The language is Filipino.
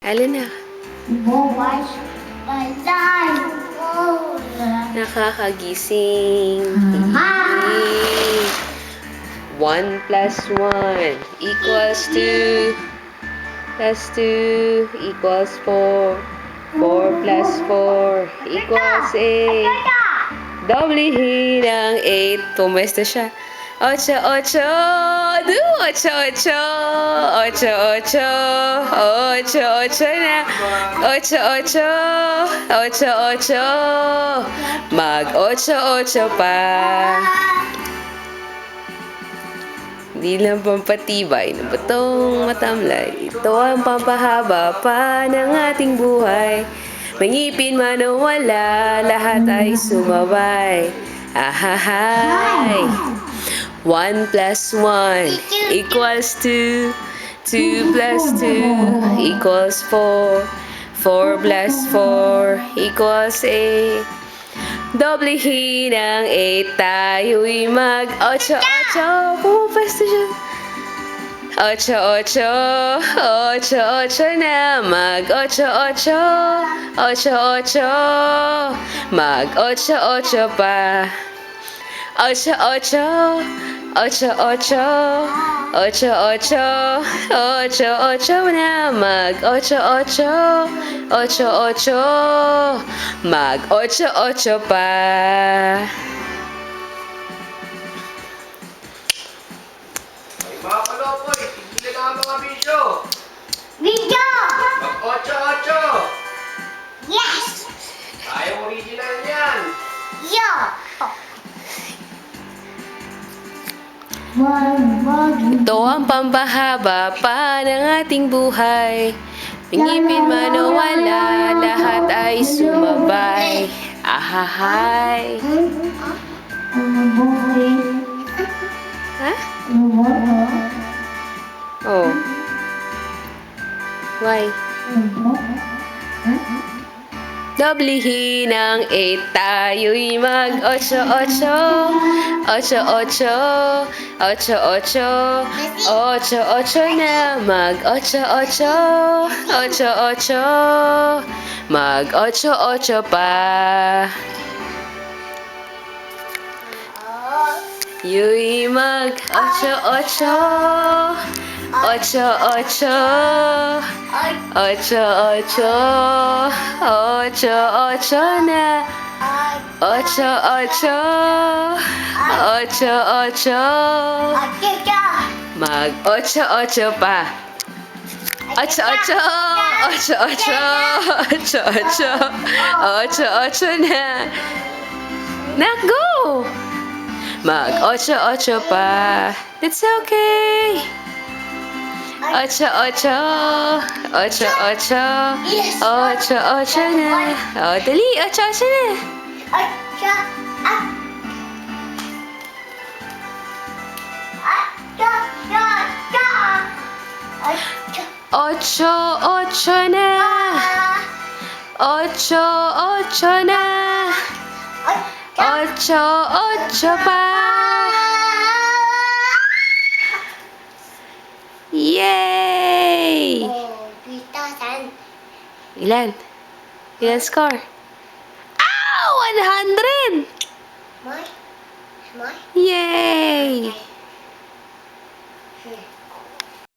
Alin na? Nakakagising. 1 plus 1 equals 2. Plus 2 equals 4. 4 plus 4 equals 8. Doblihin ang 8. Pumesta siya. 8, 8. 8, 8. 8, 8. 8, 8 na. 8, 8. 8, 8. Mag 8, 8 pa. Hindi lang pampatibay ng batong matamlay. Ito ang pampahaba pa ng ating buhay. May ngipin man o wala, lahat ay sumabay. Ahahay! 1 plus 1 equals 2. 2 plus 2 equals 4. 4 plus 4 equals 8. Doblihin ang 8, tayo'y mag 8, 8. Pumapasta siya. 8, 8. 8, 8 na. Mag 8, 8. 8, 8. Mag 8, 8 pa. 8, 8. 8, 8. 8, 8. 8, 8 na. Mag 8, 8. 8, 8. Mag 8, 8 pa. Mga kalopoy, tignan na ang mga video. Video! Mag 8-8. Yes! Tayong original yan. Yo! Ito ang pampahaba pa ng ating buhay. Ngipin man o wala, lahat ay sumabay. Ahahay! Ha? Oh. Why? Doblihin ang 8, tayo'y mag 8, 8. 8, 8. 8, 8. 8, 8 na. Mag 8, 8. 8, 8. Mag 8, 8 pa. Yu'y mag 8, 8. 8, 8. 8, 8. 8, 8 na. 8, 8. 8, 8. Mag 8, 8 pa. 8, 8. 8, 8. 8, 8. 8, 8 na. Go! Mag 8, 8 pa. It's okay. 8, 8. 8, 8. 8, 8 na. Oh, dali. 8, 8 na. 8, 8 na. 8, 8 na. 8, 8 pa. Yay! Ilan? Ilan score? Ow! 100! Yay!